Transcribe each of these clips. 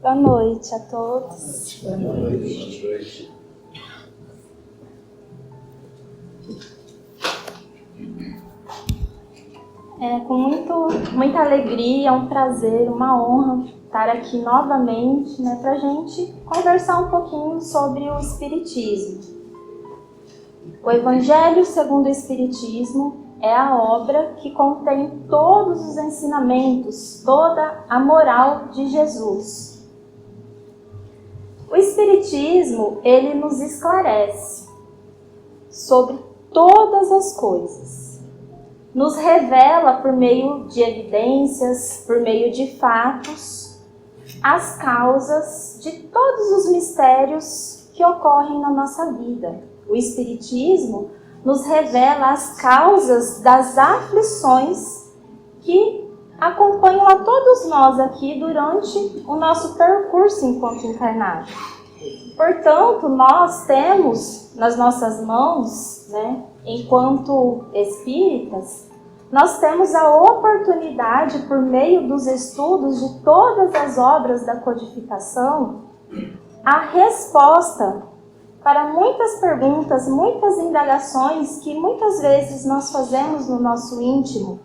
Boa noite a todos. Boa noite. Com muita alegria, é um prazer, uma honra estar aqui novamente, para a gente conversar um pouquinho sobre o Espiritismo. O Evangelho segundo o Espiritismo é a obra que contém todos os ensinamentos, toda a moral de Jesus. O Espiritismo, ele nos esclarece sobre todas as coisas. Nos revela por meio de evidências, por meio de fatos, as causas de todos os mistérios que ocorrem na nossa vida. O Espiritismo nos revela as causas das aflições que acompanham a todos nós aqui durante o nosso percurso enquanto encarnado. Portanto, nós temos nas nossas mãos, enquanto espíritas, nós temos a oportunidade, por meio dos estudos de todas as obras da codificação, a resposta para muitas perguntas, muitas indagações que muitas vezes nós fazemos no nosso íntimo.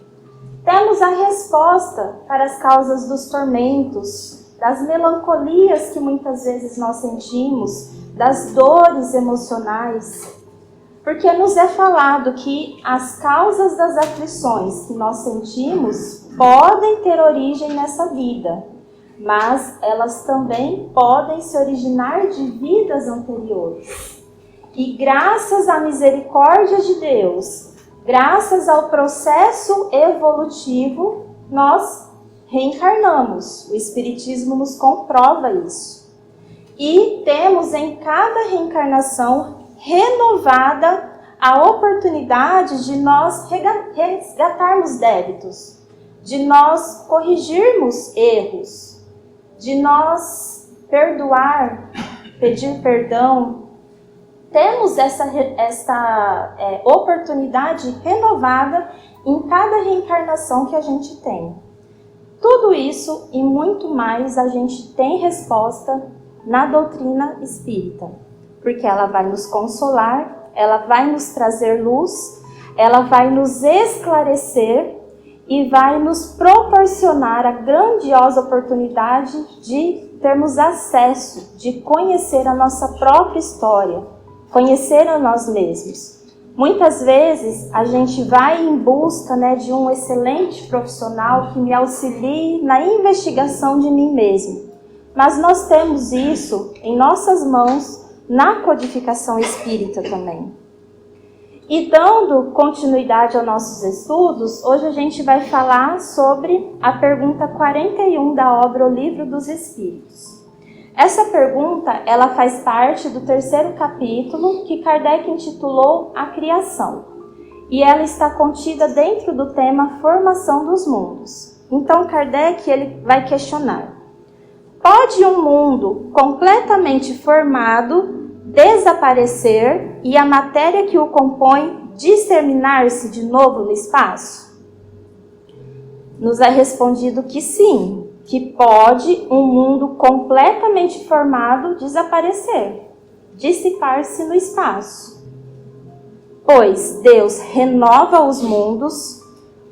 Temos a resposta para as causas dos tormentos, das melancolias que muitas vezes nós sentimos, das dores emocionais. Porque nos é falado que as causas das aflições que nós sentimos podem ter origem nessa vida, mas elas também podem se originar de vidas anteriores. E graças à misericórdia de Deus, graças ao processo evolutivo, nós reencarnamos. O Espiritismo nos comprova isso. E temos em cada reencarnação renovada a oportunidade de nós resgatarmos débitos, de nós corrigirmos erros, de nós perdoar, pedir perdão. Temos esta oportunidade renovada em cada reencarnação que a gente tem. Tudo isso e muito mais a gente tem resposta na doutrina espírita, porque ela vai nos consolar, ela vai nos trazer luz, ela vai nos esclarecer e vai nos proporcionar a grandiosa oportunidade de termos acesso, de conhecer a nossa própria história, conhecer a nós mesmos. Muitas vezes a gente vai em busca de um excelente profissional que me auxilie na investigação de mim mesmo. Mas nós temos isso em nossas mãos na codificação espírita também. E dando continuidade aos nossos estudos, hoje a gente vai falar sobre a pergunta 41 da obra O Livro dos Espíritos. Essa pergunta, ela faz parte do 3º capítulo que Kardec intitulou A Criação. E ela está contida dentro do tema Formação dos Mundos. Então Kardec ele vai questionar: pode um mundo completamente formado desaparecer e a matéria que o compõe disseminar-se de novo no espaço? Nos é respondido que sim, que pode um mundo completamente formado desaparecer, dissipar-se no espaço. Pois Deus renova os mundos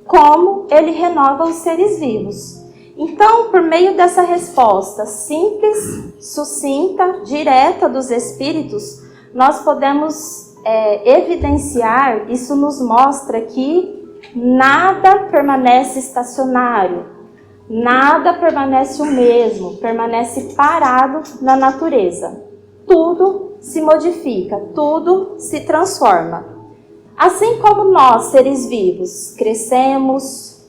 como Ele renova os seres vivos. Então, por meio dessa resposta simples, sucinta, direta dos Espíritos, nós podemos evidenciar, isso nos mostra que nada permanece estacionário, nada permanece o mesmo, permanece parado na natureza. Tudo se modifica, tudo se transforma. Assim como nós, seres vivos, crescemos,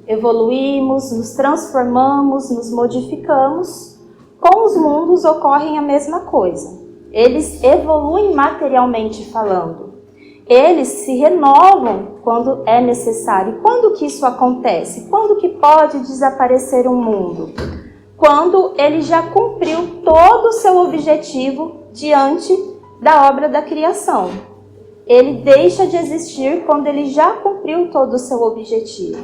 evoluímos, nos transformamos, nos modificamos, com os mundos ocorre a mesma coisa. Eles evoluem materialmente falando. Eles se renovam quando é necessário. Quando que isso acontece? Quando que pode desaparecer um mundo? Quando ele já cumpriu todo o seu objetivo diante da obra da criação. Ele deixa de existir quando ele já cumpriu todo o seu objetivo.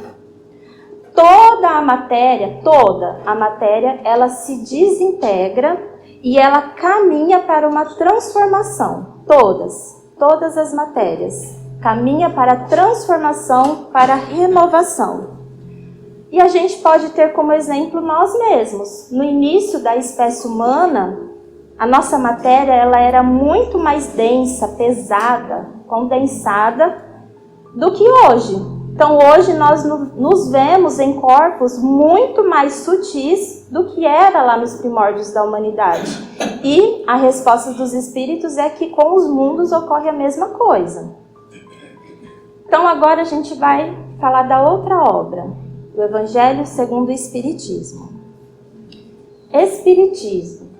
toda a matéria, ela se desintegra e ela caminha para uma transformação. Todas as matérias caminha para a transformação, para a renovação. E a gente pode ter como exemplo nós mesmos. No início da espécie humana, a nossa matéria ela era muito mais densa, pesada, condensada do que hoje. Então hoje nós nos vemos em corpos muito mais sutis do que era lá nos primórdios da humanidade. E a resposta dos espíritos é que com os mundos ocorre a mesma coisa. Então agora a gente vai falar da outra obra, do Evangelho segundo o Espiritismo. Espiritismo.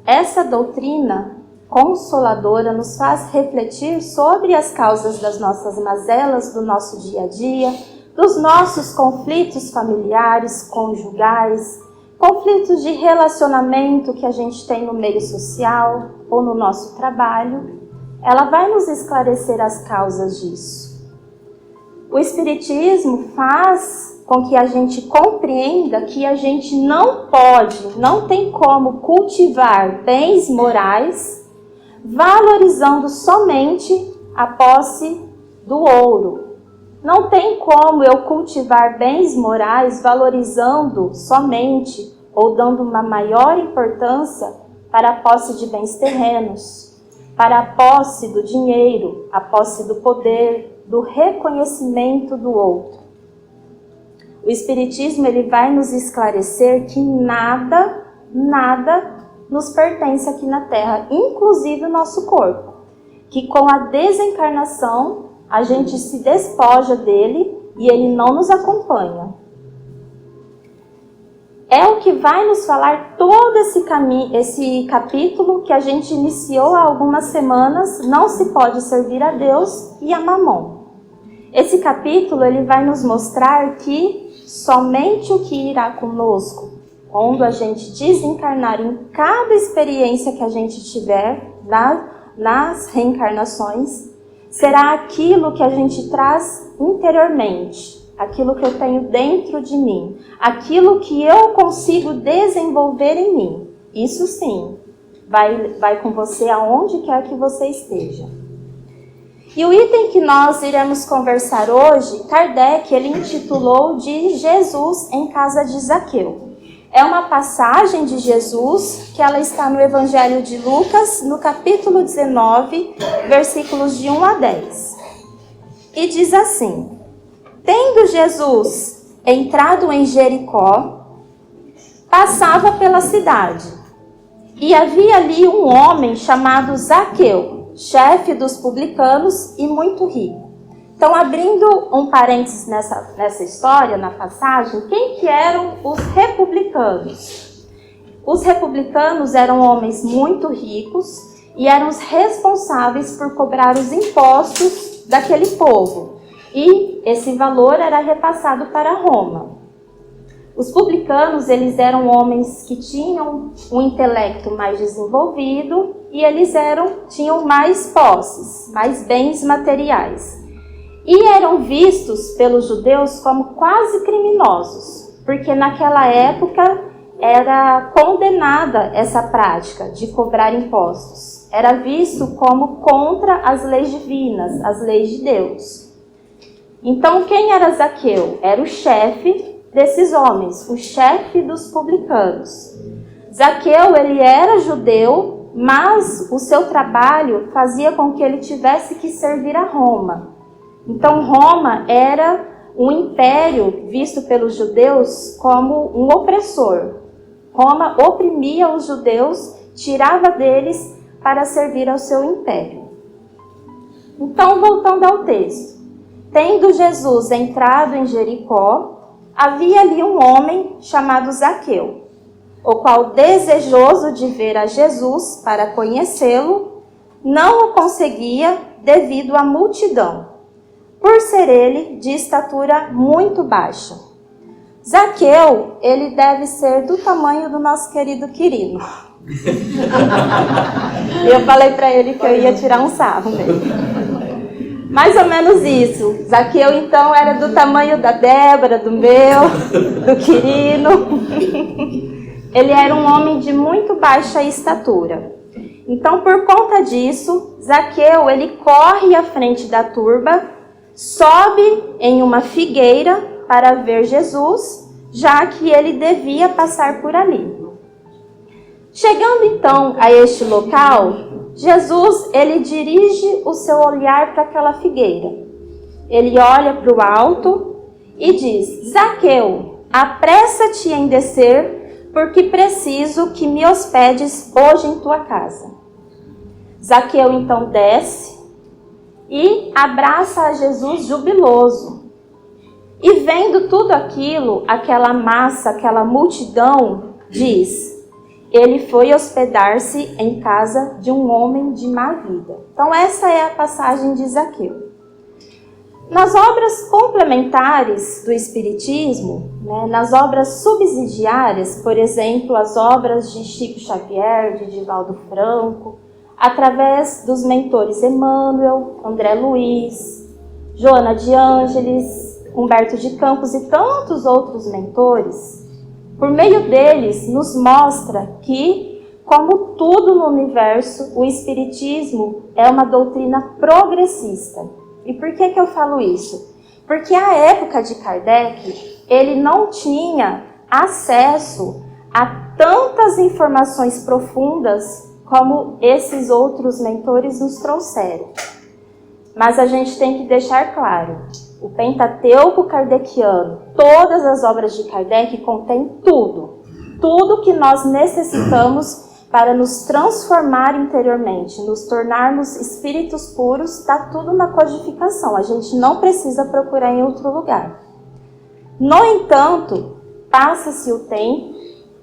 Essa doutrina consoladora nos faz refletir sobre as causas das nossas mazelas do nosso dia a dia, dos nossos conflitos familiares, conjugais, conflitos de relacionamento que a gente tem no meio social ou no nosso trabalho. Ela vai nos esclarecer as causas disso. O Espiritismo faz com que a gente compreenda que a gente não tem como cultivar bens morais valorizando somente a posse do ouro. Não tem como eu cultivar bens morais valorizando somente ou dando uma maior importância para a posse de bens terrenos, para a posse do dinheiro, a posse do poder, do reconhecimento do outro. O Espiritismo ele vai nos esclarecer que nada nos pertence aqui na Terra, inclusive o nosso corpo. Que com a desencarnação a gente se despoja dele e ele não nos acompanha. É o que vai nos falar todo esse capítulo que a gente iniciou há algumas semanas, Não se pode servir a Deus e a Mamon. Esse capítulo ele vai nos mostrar que somente o que irá conosco, quando a gente desencarnar em cada experiência que a gente tiver nas reencarnações, será aquilo que a gente traz interiormente, aquilo que eu tenho dentro de mim, aquilo que eu consigo desenvolver em mim. Isso sim, vai com você aonde quer que você esteja. E o item que nós iremos conversar hoje, Kardec ele intitulou de Jesus em casa de Zaqueu. É uma passagem de Jesus que ela está no Evangelho de Lucas, no capítulo 19, versículos de 1 a 10. E diz assim: Tendo Jesus entrado em Jericó, passava pela cidade, e havia ali um homem chamado Zaqueu, chefe dos publicanos e muito rico. Então, abrindo um parênteses nessa história, na passagem, quem que eram os republicanos? Os republicanos eram homens muito ricos e eram os responsáveis por cobrar os impostos daquele povo. E esse valor era repassado para Roma. Os publicanos, eles eram homens que tinham um intelecto mais desenvolvido e eles tinham mais posses, mais bens materiais. E eram vistos pelos judeus como quase criminosos, porque naquela época era condenada essa prática de cobrar impostos. Era visto como contra as leis divinas, as leis de Deus. Então, quem era Zaqueu? Era o chefe desses homens, o chefe dos publicanos. Zaqueu, ele era judeu, mas o seu trabalho fazia com que ele tivesse que servir a Roma. Então, Roma era um império visto pelos judeus como um opressor. Roma oprimia os judeus, tirava deles para servir ao seu império. Então, voltando ao texto. Tendo Jesus entrado em Jericó, havia ali um homem chamado Zaqueu, o qual, desejoso de ver a Jesus para conhecê-lo, não o conseguia devido à multidão, por ser ele de estatura muito baixa. Zaqueu, ele deve ser do tamanho do nosso querido Quirino. Eu falei para ele que eu ia tirar um sarro nele. Mais ou menos isso. Zaqueu, então, era do tamanho da Débora, do meu, do Quirino. Ele era um homem de muito baixa estatura. Então, por conta disso, Zaqueu, ele corre à frente da turba, sobe em uma figueira para ver Jesus, já que ele devia passar por ali. Chegando então a este local, Jesus, ele dirige o seu olhar para aquela figueira. Ele olha para o alto e diz: Zaqueu, apressa-te em descer, porque preciso que me hospedes hoje em tua casa. Zaqueu então desce e abraça a Jesus jubiloso. E vendo tudo aquilo, aquela massa, aquela multidão, diz: ele foi hospedar-se em casa de um homem de má vida. Então essa é a passagem de Zaqueu. Nas obras complementares do Espiritismo, nas obras subsidiárias, por exemplo, as obras de Chico Xavier, de Divaldo Franco, através dos mentores Emmanuel, André Luiz, Joana de Ângeles, Humberto de Campos e tantos outros mentores, por meio deles nos mostra que, como tudo no universo, o Espiritismo é uma doutrina progressista. E por que eu falo isso? Porque à época de Kardec, ele não tinha acesso a tantas informações profundas como esses outros mentores nos trouxeram. Mas a gente tem que deixar claro, o Pentateuco Kardeciano, todas as obras de Kardec contêm tudo que nós necessitamos para nos transformar interiormente, nos tornarmos espíritos puros, está tudo na codificação, a gente não precisa procurar em outro lugar. No entanto, passa-se o tempo,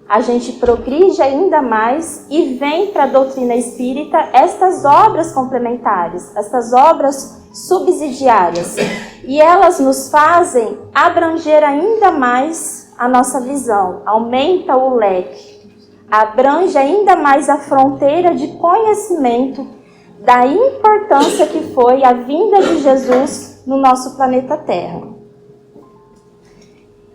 a gente progride ainda mais e vem para a doutrina espírita estas obras complementares, estas obras subsidiárias. E elas nos fazem abranger ainda mais a nossa visão, aumenta o leque, abrange ainda mais a fronteira de conhecimento da importância que foi a vinda de Jesus no nosso planeta Terra.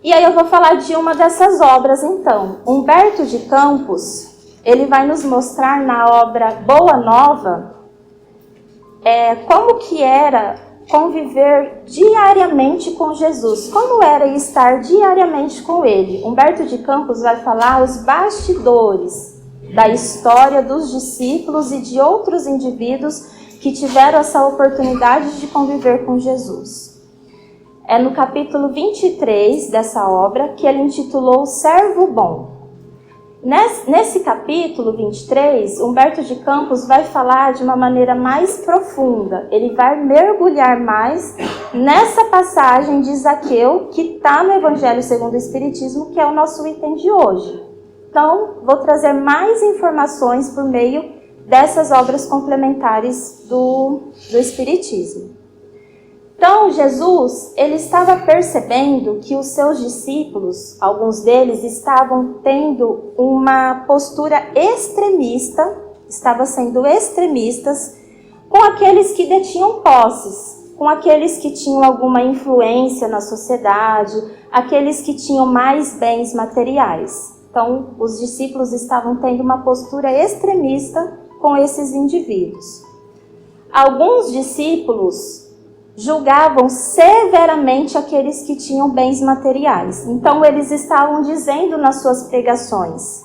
E aí eu vou falar de uma dessas obras então. Humberto de Campos, ele vai nos mostrar na obra Boa Nova como que era conviver diariamente com Jesus, como era estar diariamente com ele. Humberto de Campos vai falar os bastidores da história dos discípulos e de outros indivíduos que tiveram essa oportunidade de conviver com Jesus. É no capítulo 23 dessa obra que ele intitulou Servo Bom. Nesse capítulo 23, Humberto de Campos vai falar de uma maneira mais profunda. Ele vai mergulhar mais nessa passagem de Zaqueu que está no Evangelho segundo o Espiritismo, que é o nosso item de hoje. Então, vou trazer mais informações por meio dessas obras complementares do Espiritismo. Então, Jesus, ele estava percebendo que os seus discípulos, alguns deles, estavam tendo uma postura extremista, estavam sendo extremistas com aqueles que detinham posses, com aqueles que tinham alguma influência na sociedade, aqueles que tinham mais bens materiais. Então, os discípulos estavam tendo uma postura extremista com esses indivíduos. Alguns discípulos julgavam severamente aqueles que tinham bens materiais. Então, eles estavam dizendo nas suas pregações: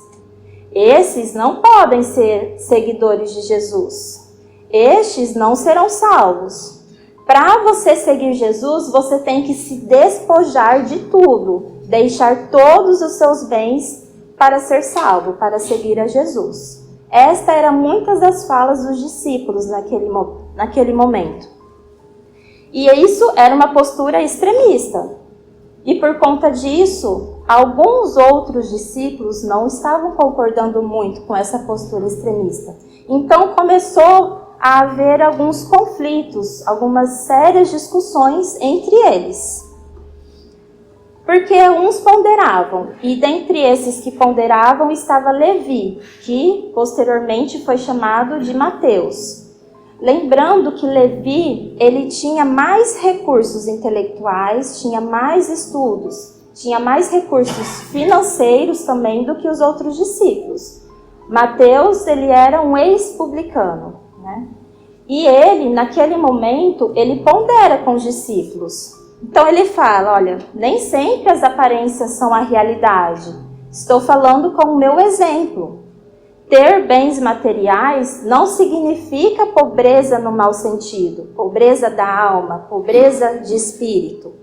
esses não podem ser seguidores de Jesus. Estes não serão salvos. Para você seguir Jesus, você tem que se despojar de tudo, deixar todos os seus bens para ser salvo, para seguir a Jesus. Esta era muitas das falas dos discípulos naquele momento. E isso era uma postura extremista. E por conta disso, alguns outros discípulos não estavam concordando muito com essa postura extremista. Então começou a haver alguns conflitos, algumas sérias discussões entre eles. Porque uns ponderavam, e dentre esses que ponderavam estava Levi, que posteriormente foi chamado de Mateus. Lembrando que Levi, ele tinha mais recursos intelectuais, tinha mais estudos, tinha mais recursos financeiros também do que os outros discípulos. Mateus, ele era um ex-publicano, né? E ele, naquele momento, ele pondera com os discípulos. Então ele fala, olha, nem sempre as aparências são a realidade. Estou falando com o meu exemplo. Ter bens materiais não significa pobreza no mau sentido, pobreza da alma, pobreza de espírito.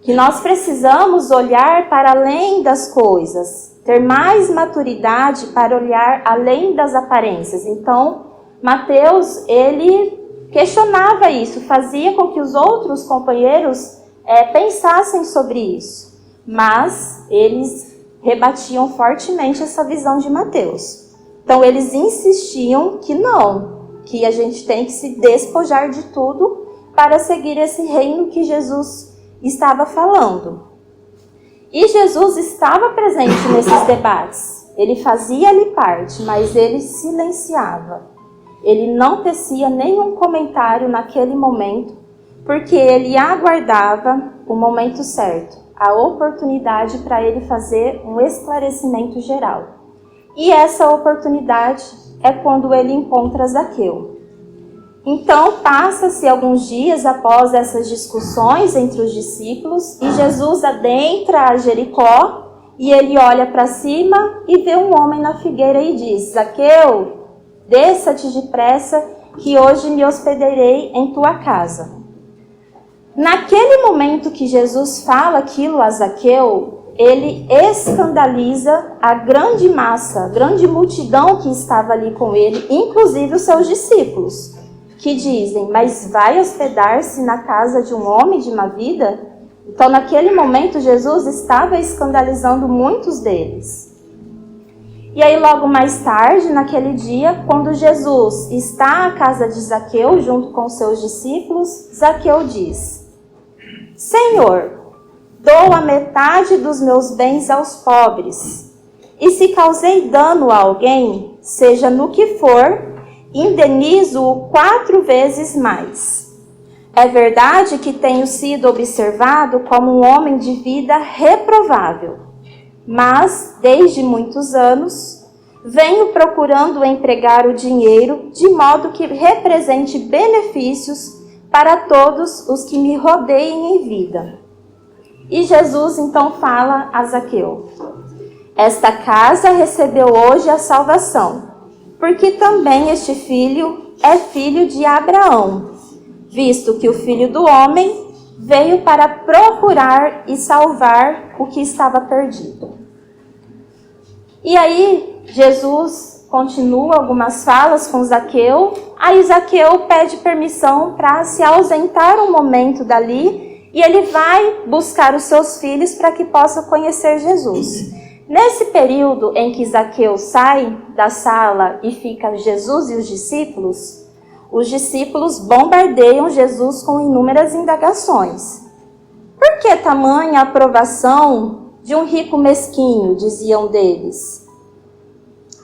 Que nós precisamos olhar para além das coisas, ter mais maturidade para olhar além das aparências. Então, Mateus, ele questionava isso, fazia com que os outros companheiros pensassem sobre isso, mas eles rebatiam fortemente essa visão de Mateus. Então eles insistiam que não, que a gente tem que se despojar de tudo para seguir esse reino que Jesus estava falando. E Jesus estava presente nesses debates, ele fazia ali parte, mas ele silenciava. Ele não tecia nenhum comentário naquele momento, porque ele aguardava o momento certo, a oportunidade para ele fazer um esclarecimento geral. E essa oportunidade é quando ele encontra Zaqueu. Então, passa-se alguns dias após essas discussões entre os discípulos, e Jesus adentra a Jericó, e ele olha para cima e vê um homem na figueira e diz: Zaqueu, desça-te depressa, que hoje me hospedarei em tua casa. Naquele momento que Jesus fala aquilo a Zaqueu, ele escandaliza a grande massa, a grande multidão que estava ali com ele, inclusive os seus discípulos, que dizem, mas vai hospedar-se na casa de um homem de má vida? Então, naquele momento, Jesus estava escandalizando muitos deles. E aí, logo mais tarde, naquele dia, quando Jesus está à casa de Zaqueu, junto com seus discípulos, Zaqueu diz: Senhor, dou a metade dos meus bens aos pobres, e se causei dano a alguém, seja no que for, indenizo-o 4 vezes mais. É verdade que tenho sido observado como um homem de vida reprovável, mas, desde muitos anos, venho procurando empregar o dinheiro de modo que represente benefícios para todos os que me rodeiem em vida. E Jesus então fala a Zaqueu: esta casa recebeu hoje a salvação, porque também este filho é filho de Abraão, visto que o Filho do Homem veio para procurar e salvar o que estava perdido. E aí Jesus continua algumas falas com Zaqueu. Aí Zaqueu pede permissão para se ausentar um momento dali, e ele vai buscar os seus filhos para que possa conhecer Jesus. Nesse período em que Zaqueu sai da sala e fica Jesus e os discípulos bombardeiam Jesus com inúmeras indagações. Por que tamanha aprovação de um rico mesquinho, diziam deles?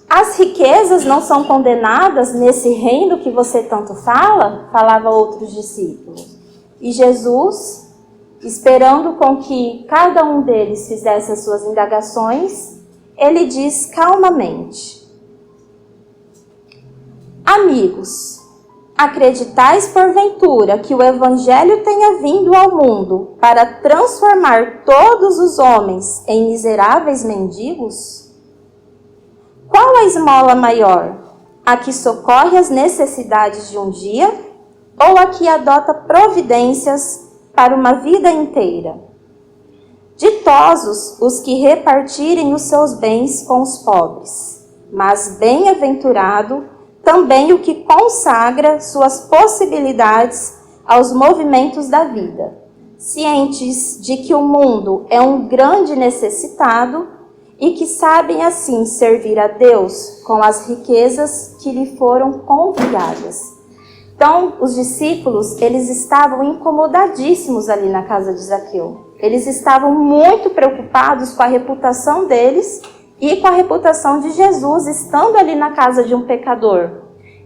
As riquezas não são condenadas nesse reino que você tanto fala? Falava outros discípulos. E Jesus, esperando com que cada um deles fizesse as suas indagações, ele diz calmamente: Amigos, acreditais porventura que o Evangelho tenha vindo ao mundo para transformar todos os homens em miseráveis mendigos? Qual a esmola maior? A que socorre as necessidades de um dia ou a que adota providências para uma vida inteira? Ditosos os que repartirem os seus bens com os pobres, mas bem-aventurado também o que consagra suas possibilidades aos movimentos da vida, cientes de que o mundo é um grande necessitado e que sabem assim servir a Deus com as riquezas que lhe foram confiadas. Então, os discípulos, eles estavam incomodadíssimos ali na casa de Zaqueu. Eles estavam muito preocupados com a reputação deles e com a reputação de Jesus, estando ali na casa de um pecador.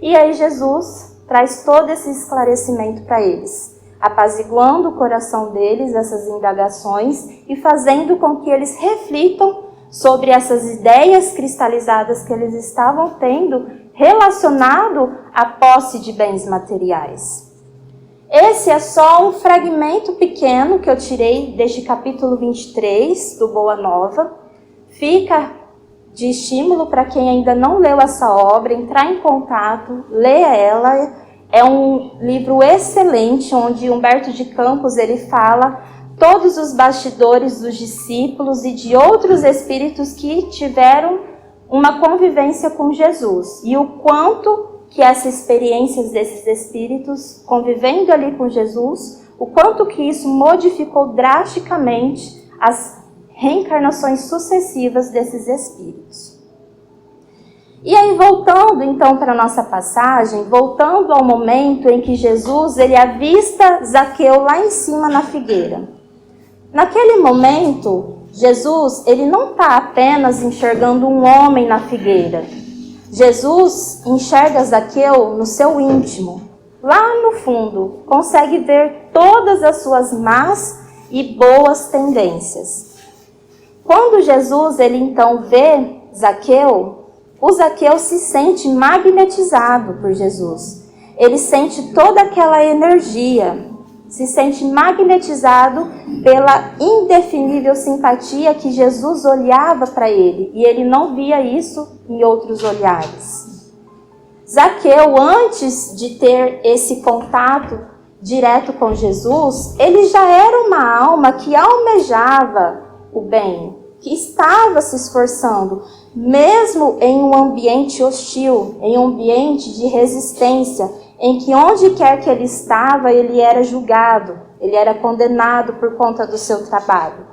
E aí Jesus traz todo esse esclarecimento para eles, apaziguando o coração deles, essas indagações, e fazendo com que eles reflitam sobre essas ideias cristalizadas que eles estavam tendo relacionado à posse de bens materiais. Esse é só um fragmento pequeno que eu tirei deste capítulo 23 do Boa Nova. Fica de estímulo para quem ainda não leu essa obra, entrar em contato, ler ela. É um livro excelente, onde Humberto de Campos ele fala todos os bastidores dos discípulos e de outros espíritos que tiveram uma convivência com Jesus. E o quanto que essas experiências desses espíritos, convivendo ali com Jesus, o quanto que isso modificou drasticamente as reencarnações sucessivas desses espíritos. E aí, voltando então para a nossa passagem, voltando ao momento em que Jesus ele avista Zaqueu lá em cima na figueira. Naquele momento, Jesus ele não está apenas enxergando um homem na figueira. Jesus enxerga Zaqueu no seu íntimo. Lá no fundo, consegue ver todas as suas más e boas tendências. Quando Jesus ele então vê Zaqueu, o Zaqueu se sente magnetizado por Jesus. Ele sente toda aquela energia, se sente magnetizado pela indefinível simpatia que Jesus olhava para ele, e ele não via isso em outros olhares. Zaqueu, antes de ter esse contato direto com Jesus, ele já era uma alma que almejava o bem, que estava se esforçando, mesmo em um ambiente hostil, em um ambiente de resistência, em que onde quer que ele estava, ele era julgado, ele era condenado por conta do seu trabalho.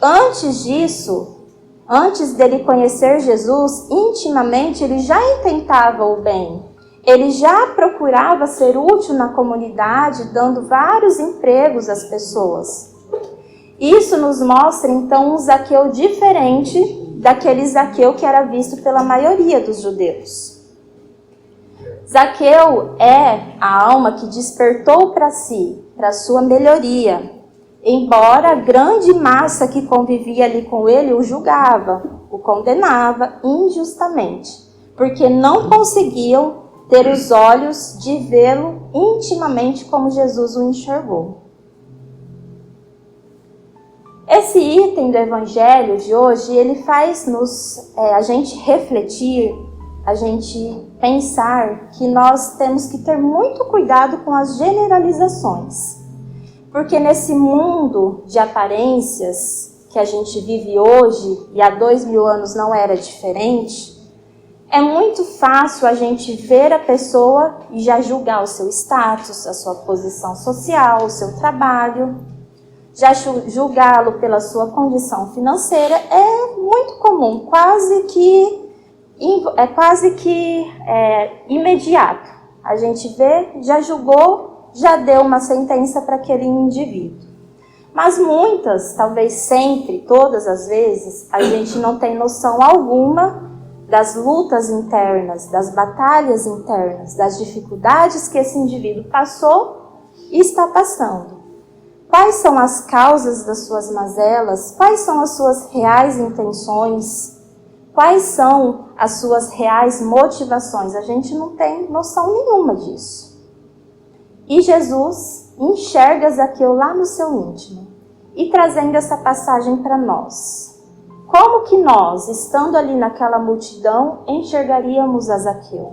Antes disso, antes dele conhecer Jesus, intimamente ele já intentava o bem. Ele já procurava ser útil na comunidade, dando vários empregos às pessoas. Isso nos mostra, então, um Zaqueu diferente daquele Zaqueu que era visto pela maioria dos judeus. Zaqueu é a alma que despertou para si, para sua melhoria, embora a grande massa que convivia ali com ele o julgava, o condenava injustamente, porque não conseguiam ter os olhos de vê-lo intimamente como Jesus o enxergou. Esse item do Evangelho de hoje, ele faz a gente refletir, a gente pensar que nós temos que ter muito cuidado com as generalizações. Porque nesse mundo de aparências que a gente vive hoje, e há 2000 anos não era diferente, é muito fácil a gente ver a pessoa e já julgar o seu status, a sua posição social, o seu trabalho. Já julgá-lo pela sua condição financeira é muito comum, quase que imediato. A gente vê, já julgou, já deu uma sentença para aquele indivíduo. Mas muitas, talvez sempre, todas as vezes, a gente não tem noção alguma das lutas internas, das batalhas internas, das dificuldades que esse indivíduo passou e está passando. Quais são as causas das suas mazelas? Quais são as suas reais intenções? Quais são as suas reais motivações? A gente não tem noção nenhuma disso. E Jesus enxerga Zaqueu lá no seu íntimo e trazendo essa passagem para nós. Como que nós, estando ali naquela multidão, enxergaríamos a Zaqueu?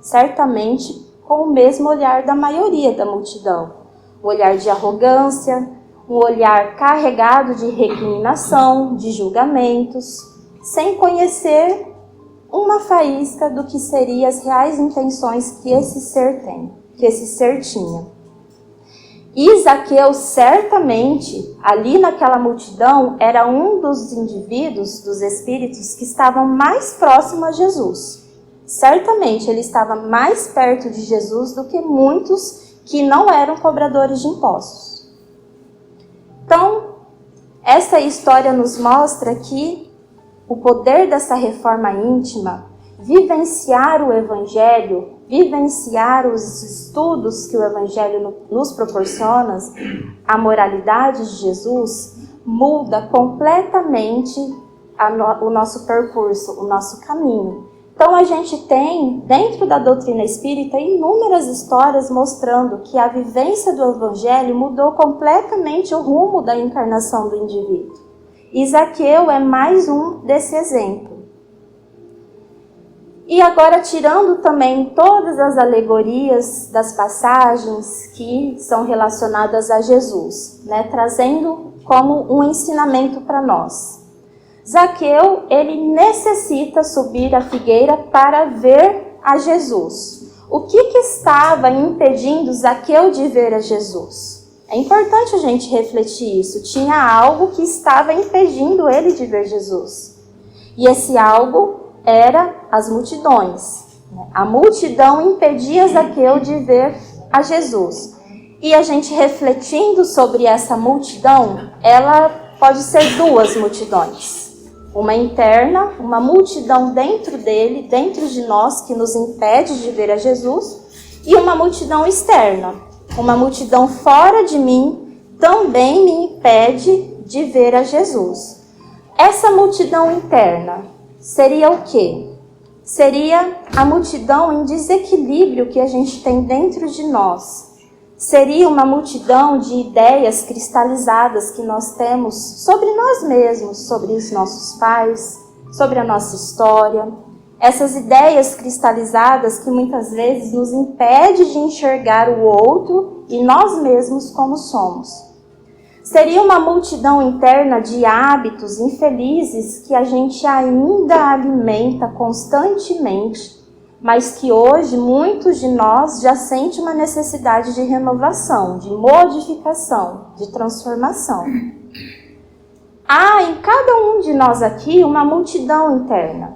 Certamente com o mesmo olhar da maioria da multidão. Um olhar de arrogância, um olhar carregado de recriminação, de julgamentos, sem conhecer uma faísca do que seriam as reais intenções que esse ser tem, que esse ser tinha. E Zaqueu, certamente, ali naquela multidão, era um dos indivíduos, dos espíritos, que estavam mais próximos a Jesus. Certamente, ele estava mais perto de Jesus do que muitos que não eram cobradores de impostos. Então, essa história nos mostra que o poder dessa reforma íntima, vivenciar o Evangelho vivenciar os estudos que o Evangelho nos proporciona, a moralidade de Jesus, muda completamente o nosso percurso, o nosso caminho. Então a gente tem, dentro da doutrina espírita, inúmeras histórias mostrando que a vivência do Evangelho mudou completamente o rumo da encarnação do indivíduo. E Zaqueu é mais um desse exemplo. E agora, tirando também todas as alegorias das passagens que são relacionadas a Jesus, trazendo como um ensinamento para nós. Zaqueu, ele necessita subir a figueira para ver a Jesus. O que estava impedindo Zaqueu de ver a Jesus? É importante a gente refletir isso. Tinha algo que estava impedindo ele de ver Jesus. E esse algo era as multidões. A multidão impedia Zaqueu de ver a Jesus. E a gente refletindo sobre essa multidão, ela pode ser duas multidões. Uma interna, uma multidão dentro dele, dentro de nós, que nos impede de ver a Jesus. E uma multidão externa, uma multidão fora de mim, também me impede de ver a Jesus. Essa multidão interna seria o quê? Seria a multidão em desequilíbrio que a gente tem dentro de nós. Seria uma multidão de ideias cristalizadas que nós temos sobre nós mesmos, sobre os nossos pais, sobre a nossa história. Essas ideias cristalizadas que muitas vezes nos impedem de enxergar o outro e nós mesmos como somos. Seria uma multidão interna de hábitos infelizes que a gente ainda alimenta constantemente, mas que hoje muitos de nós já sentem uma necessidade de renovação, de modificação, de transformação. Há em cada um de nós aqui uma multidão interna.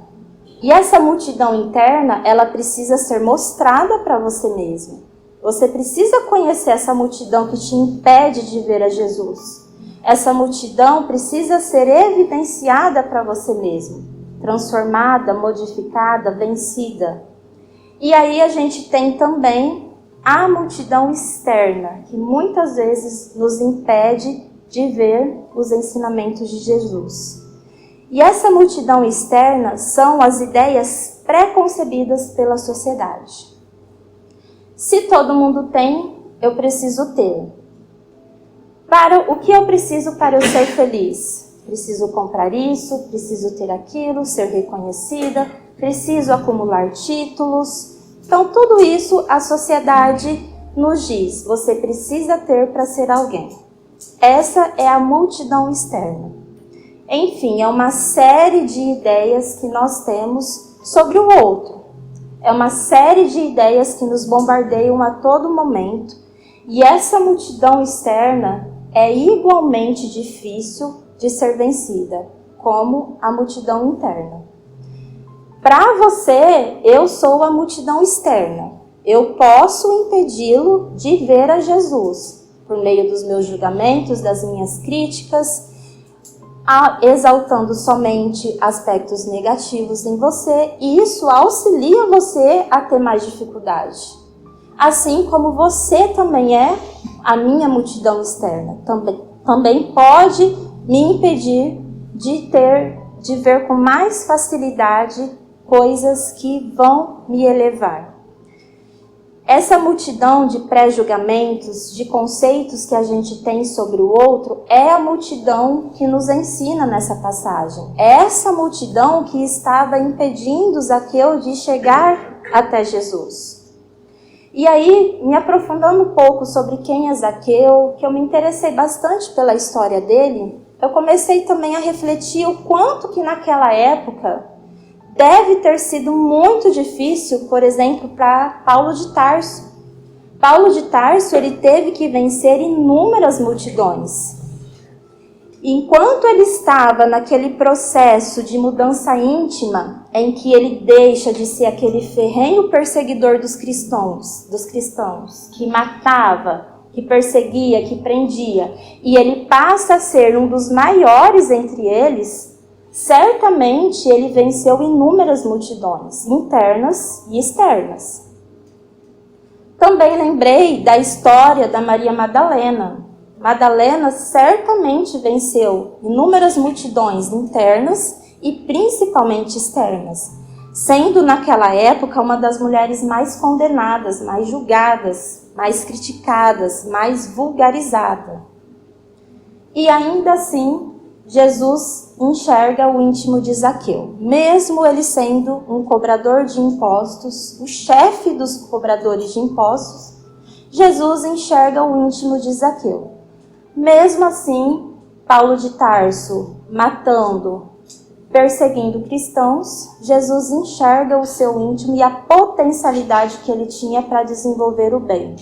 E essa multidão interna, ela precisa ser mostrada para você mesmo. Você precisa conhecer essa multidão que te impede de ver a Jesus. Essa multidão precisa ser evidenciada para você mesmo, transformada, modificada, vencida. E aí a gente tem também a multidão externa, que muitas vezes nos impede de ver os ensinamentos de Jesus. E essa multidão externa são as ideias pré-concebidas pela sociedade. Se todo mundo tem, eu preciso ter. O que eu preciso para eu ser feliz? Preciso comprar isso, preciso ter aquilo, ser reconhecida, preciso acumular títulos. Então, tudo isso a sociedade nos diz, você precisa ter para ser alguém. Essa é a multidão externa. Enfim, é uma série de ideias que nós temos sobre o outro. É uma série de ideias que nos bombardeiam a todo momento. E essa multidão externa é igualmente difícil de ser vencida, como a multidão interna. Para você, eu sou a multidão externa. Eu posso impedi-lo de ver a Jesus, por meio dos meus julgamentos, das minhas críticas, exaltando somente aspectos negativos em você, e isso auxilia você a ter mais dificuldade. Assim como você também é a minha multidão externa. Também pode me impedir de ver com mais facilidade coisas que vão me elevar. Essa multidão de pré-julgamentos, de conceitos que a gente tem sobre o outro, é a multidão que nos ensina nessa passagem. É essa multidão que estava impedindo Zaqueu de chegar até Jesus. E aí, me aprofundando um pouco sobre quem é Zaqueu, que eu me interessei bastante pela história dele, eu comecei também a refletir o quanto que naquela época deve ter sido muito difícil, por exemplo, para Paulo de Tarso. Paulo de Tarso, ele teve que vencer inúmeras multidões. Enquanto ele estava naquele processo de mudança íntima, em que ele deixa de ser aquele ferrenho perseguidor dos cristãos, que matava, que perseguia, que prendia, e ele passa a ser um dos maiores entre eles, certamente ele venceu inúmeras multidões, internas e externas. Também lembrei da história da Maria Madalena. Madalena certamente venceu inúmeras multidões internas e principalmente externas, sendo naquela época uma das mulheres mais condenadas, mais julgadas, mais criticadas, mais vulgarizada. E ainda assim, Jesus enxerga o íntimo de Zaqueu. Mesmo ele sendo um cobrador de impostos, o chefe dos cobradores de impostos, Jesus enxerga o íntimo de Zaqueu. Mesmo assim, Paulo de Tarso matando, perseguindo cristãos, Jesus enxerga o seu íntimo e a potencialidade que ele tinha para desenvolver o bem.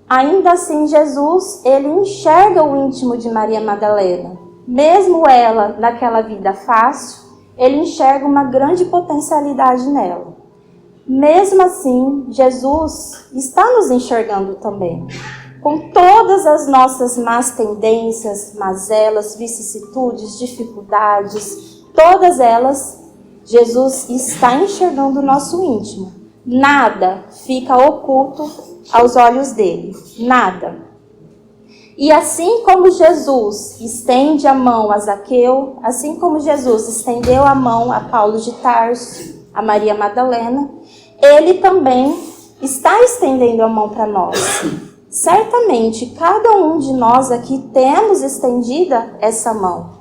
Ainda assim, Jesus, ele enxerga o íntimo de Maria Madalena. Mesmo ela, naquela vida fácil, ele enxerga uma grande potencialidade nela. Mesmo assim, Jesus está nos enxergando também. Com todas as nossas más tendências, mazelas, vicissitudes, dificuldades, todas elas, Jesus está enxergando o nosso íntimo. Nada fica oculto aos olhos dele. Nada. E assim como Jesus estende a mão a Zaqueu, assim como Jesus estendeu a mão a Paulo de Tarso, a Maria Madalena, ele também está estendendo a mão para nós. Certamente, cada um de nós aqui temos estendida essa mão.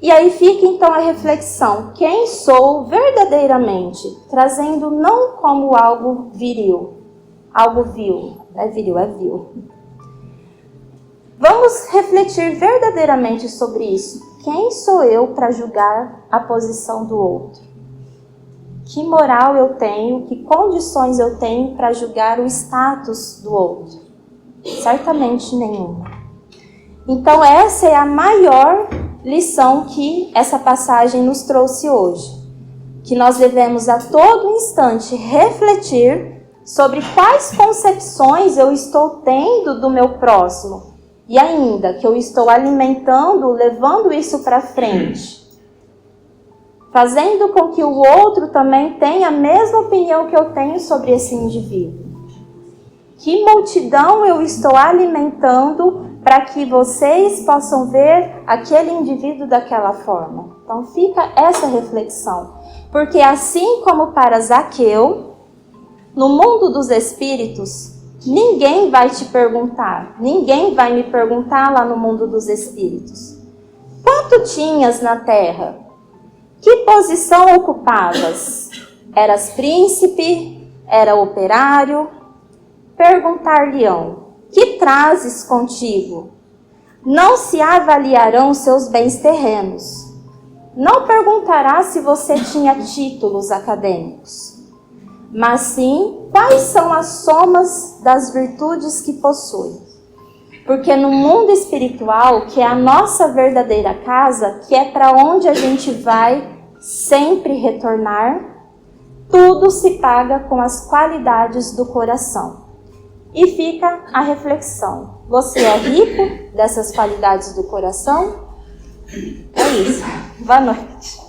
E aí fica então a reflexão, quem sou verdadeiramente? Trazendo não como algo viril, algo vil, é viril, é vil. Vamos refletir verdadeiramente sobre isso. Quem sou eu para julgar a posição do outro? Que moral eu tenho, que condições eu tenho para julgar o status do outro? Certamente nenhuma. Então essa é a maior lição que essa passagem nos trouxe hoje. Que nós devemos a todo instante refletir sobre quais concepções eu estou tendo do meu próximo. E ainda que eu estou alimentando, levando isso para frente. Fazendo com que o outro também tenha a mesma opinião que eu tenho sobre esse indivíduo. Que multidão eu estou alimentando para que vocês possam ver aquele indivíduo daquela forma? Então fica essa reflexão. Porque assim como para Zaqueu, no mundo dos espíritos, ninguém vai te perguntar, ninguém vai me perguntar lá no mundo dos espíritos. Quanto tinhas na terra? Que posição ocupavas? Eras príncipe? Era operário? Perguntar-lhe-ão, que trazes contigo? Não se avaliarão seus bens terrenos. Não perguntará se você tinha títulos acadêmicos, mas sim quais são as somas das virtudes que possui. Porque no mundo espiritual, que é a nossa verdadeira casa, que é para onde a gente vai sempre retornar, tudo se paga com as qualidades do coração. E fica a reflexão. Você é rico dessas qualidades do coração? É isso. Boa noite.